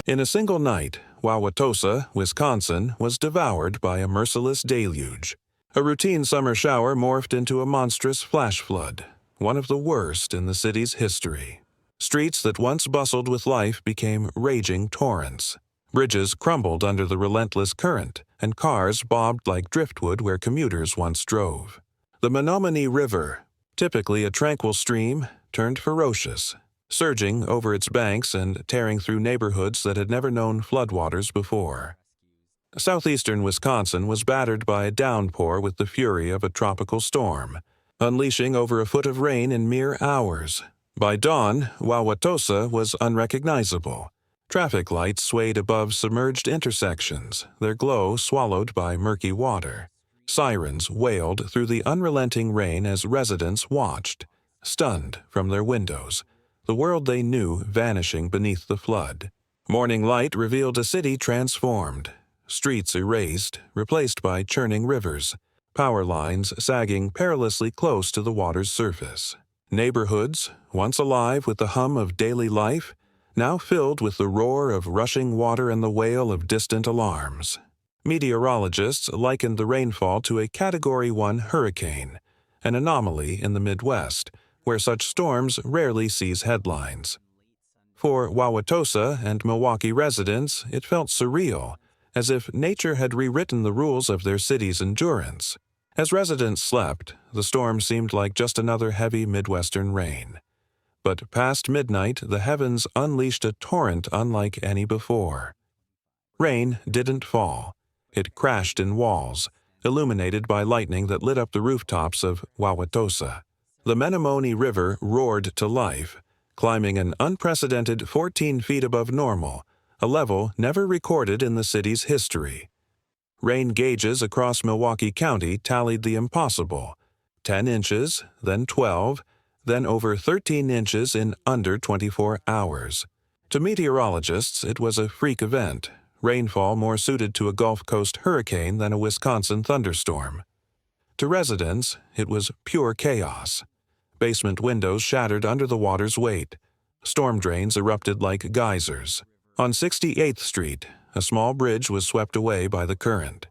In a single night, Wauwatosa, Wisconsin, was devoured by a merciless deluge. A routine summer shower morphed into a monstrous flash flood, one of the worst in the city's history. Streets that once bustled with life became raging torrents. Bridges crumbled under the relentless current, and cars bobbed like driftwood where commuters once drove. The Menominee River, typically a tranquil stream, turned ferocious, surging over its banks and tearing through neighborhoods that had never known floodwaters before. Southeastern Wisconsin was battered by a downpour with the fury of a tropical storm, unleashing over a foot of rain in mere hours. By dawn, Wauwatosa was unrecognizable. Traffic lights swayed above submerged intersections, their glow swallowed by murky water. Sirens wailed through the unrelenting rain as residents watched, stunned from their windows, the world they knew vanishing beneath the flood. Morning light revealed a city transformed, streets erased, replaced by churning rivers, power lines sagging perilously close to the water's surface. Neighborhoods, once alive with the hum of daily life, now filled with the roar of rushing water and the wail of distant alarms. Meteorologists likened the rainfall to a Category 1 hurricane, an anomaly in the Midwest, where such storms rarely sees headlines. For Wauwatosa and Milwaukee residents, it felt surreal, as if nature had rewritten the rules of their city's endurance. As residents slept, the storm seemed like just another heavy Midwestern rain. But past midnight, the heavens unleashed a torrent unlike any before. Rain didn't fall. It crashed in walls, illuminated by lightning that lit up the rooftops of Wauwatosa. The Menominee River roared to life, climbing an unprecedented 14 feet above normal, a level never recorded in the city's history. Rain gauges across Milwaukee County tallied the impossible: 10 inches, then 12, then over 13 inches in under 24 hours. To meteorologists, it was a freak event, rainfall more suited to a Gulf Coast hurricane than a Wisconsin thunderstorm. To residents, it was pure chaos. Basement windows shattered under the water's weight. Storm drains erupted like geysers. On 68th Street, a small bridge was swept away by the current.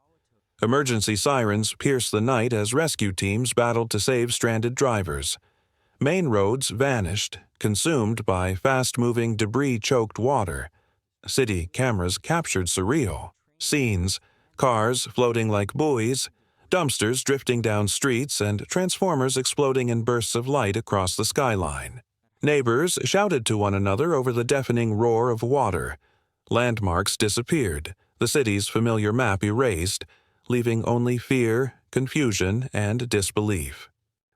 Emergency sirens pierced the night as rescue teams battled to save stranded drivers. Main roads vanished, consumed by fast-moving, debris-choked water. City cameras captured surreal scenes: cars floating like buoys, dumpsters drifting down streets, and transformers exploding in bursts of light across the skyline. Neighbors shouted to one another over the deafening roar of water. Landmarks disappeared, the city's familiar map erased, leaving only fear, confusion, and disbelief.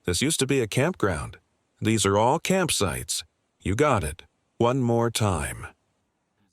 This used to be a campground. These are all campsites. You got it. One more time.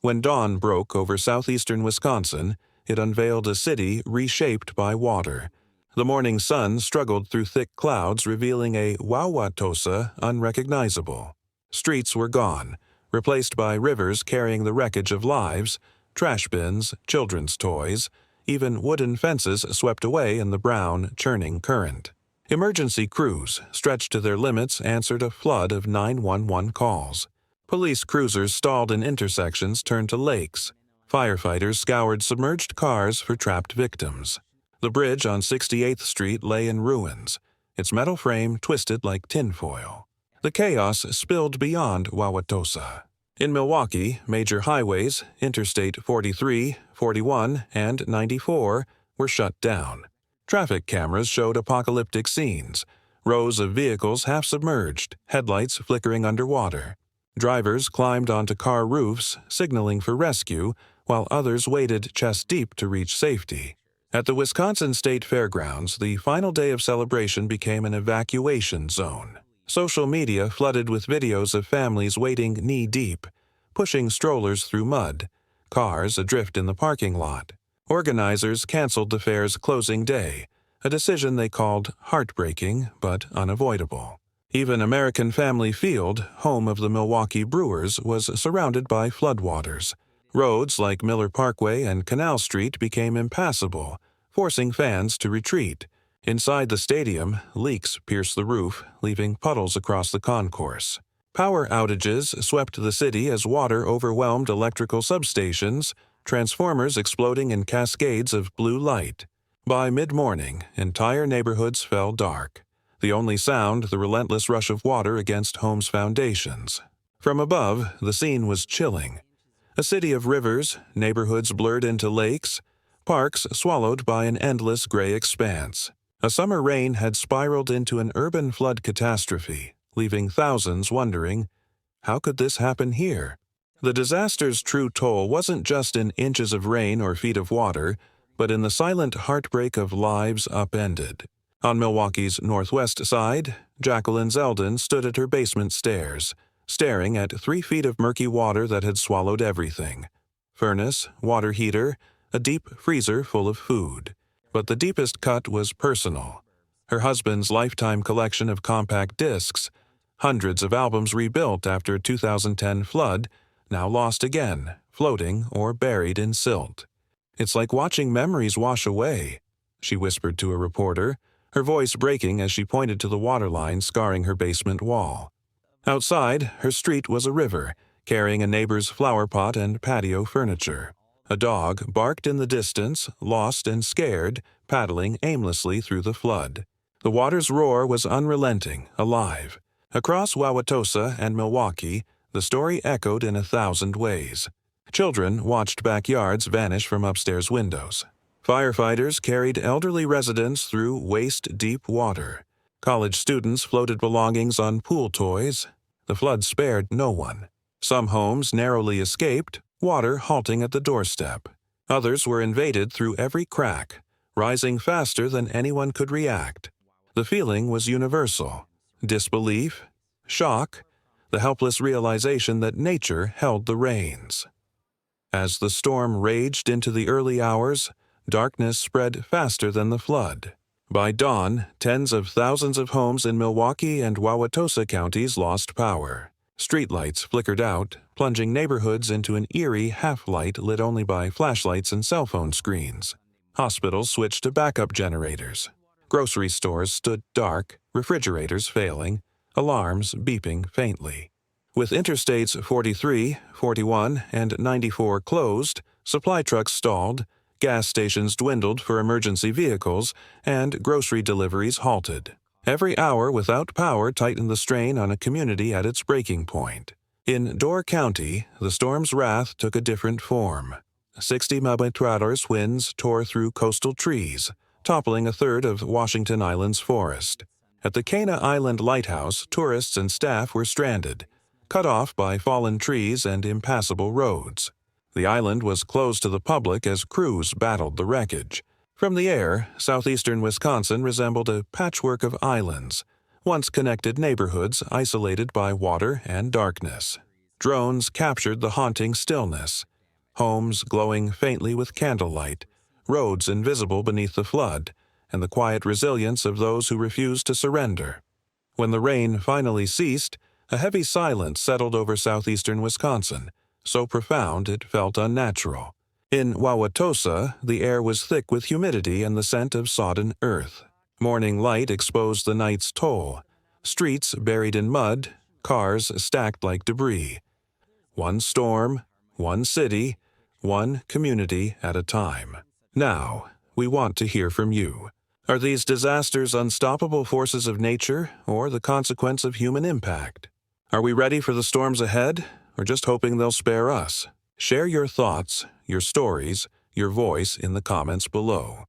When dawn broke over southeastern Wisconsin, it unveiled a city reshaped by water. The morning sun struggled through thick clouds, revealing a Wauwatosa unrecognizable. Streets were gone, replaced by rivers carrying the wreckage of lives, trash bins, children's toys, even wooden fences swept away in the brown, churning current. Emergency crews, stretched to their limits, answered a flood of 911 calls. Police cruisers stalled in intersections turned to lakes. Firefighters scoured submerged cars for trapped victims. The bridge on 68th Street lay in ruins, its metal frame twisted like tinfoil. The chaos spilled beyond Wauwatosa. In Milwaukee, major highways, Interstate 43, 41, and 94, were shut down. Traffic cameras showed apocalyptic scenes: rows of vehicles half submerged, headlights flickering underwater. Drivers climbed onto car roofs, signaling for rescue, while others waded chest-deep to reach safety. At the Wisconsin State Fairgrounds, the final day of celebration became an evacuation zone. Social media flooded with videos of families wading knee-deep, pushing strollers through mud, cars adrift in the parking lot. Organizers canceled the fair's closing day, a decision they called heartbreaking but unavoidable. Even American Family Field, home of the Milwaukee Brewers, was surrounded by floodwaters. Roads like Miller Parkway and Canal Street became impassable, forcing fans to retreat. Inside the stadium, leaks pierced the roof, leaving puddles across the concourse. Power outages swept the city as water overwhelmed electrical substations, transformers exploding in cascades of blue light. By mid-morning, entire neighborhoods fell dark. The only sound the relentless rush of water against homes' foundations. From above, the scene was chilling. A city of rivers, neighborhoods blurred into lakes, parks swallowed by an endless gray expanse. A summer rain had spiraled into an urban flood catastrophe, leaving thousands wondering, how could this happen here? The disaster's true toll wasn't just in inches of rain or feet of water, but in the silent heartbreak of lives upended. On Milwaukee's northwest side, Jacqueline Zeldin stood at her basement stairs, staring at 3 feet of murky water that had swallowed everything. Furnace, water heater, a deep freezer full of food. But the deepest cut was personal. Her husband's lifetime collection of compact discs, hundreds of albums rebuilt after 2010 flood, now lost again, floating or buried in silt. "It's like watching memories wash away," she whispered to a reporter, her voice breaking as she pointed to the waterline scarring her basement wall. Outside, her street was a river, carrying a neighbor's flower pot and patio furniture. A dog barked in the distance, lost and scared, paddling aimlessly through the flood. The water's roar was unrelenting, alive. Across Wauwatosa and Milwaukee, the story echoed in 1,000 ways. Children watched backyards vanish from upstairs windows. Firefighters carried elderly residents through waist-deep water. College students floated belongings on pool toys. The flood spared no one. Some homes narrowly escaped, water halting at the doorstep. Others were invaded through every crack, rising faster than anyone could react. The feeling was universal. Disbelief, shock, the helpless realization that nature held the reins. As the storm raged into the early hours, darkness spread faster than the flood. By dawn, tens of thousands of homes in Milwaukee and Wauwatosa counties lost power. Streetlights flickered out, plunging neighborhoods into an eerie half-light lit only by flashlights and cell phone screens. Hospitals switched to backup generators. Grocery stores stood dark, refrigerators failing, alarms beeping faintly. With Interstates 43, 41, and 94 closed, supply trucks stalled, gas stations dwindled for emergency vehicles, and grocery deliveries halted. Every hour without power tightened the strain on a community at its breaking point. In Door County, the storm's wrath took a different form. 60 mph winds tore through coastal trees, toppling a third of Washington Island's forest. At the Cana Island Lighthouse, tourists and staff were stranded, cut off by fallen trees and impassable roads. The island was closed to the public as crews battled the wreckage. From the air, southeastern Wisconsin resembled a patchwork of islands, once connected neighborhoods isolated by water and darkness. Drones captured the haunting stillness, homes glowing faintly with candlelight, roads invisible beneath the flood, and the quiet resilience of those who refused to surrender. When the rain finally ceased, a heavy silence settled over southeastern Wisconsin, so profound it felt unnatural. In Wauwatosa, the air was thick with humidity and the scent of sodden earth. Morning light exposed the night's toll. Streets buried in mud, cars stacked like debris. One storm, one city, one community at a time. Now, we want to hear from you. Are these disasters unstoppable forces of nature or the consequence of human impact? Are we ready for the storms ahead, or just hoping they'll spare us? Share your thoughts, your stories, your voice in the comments below.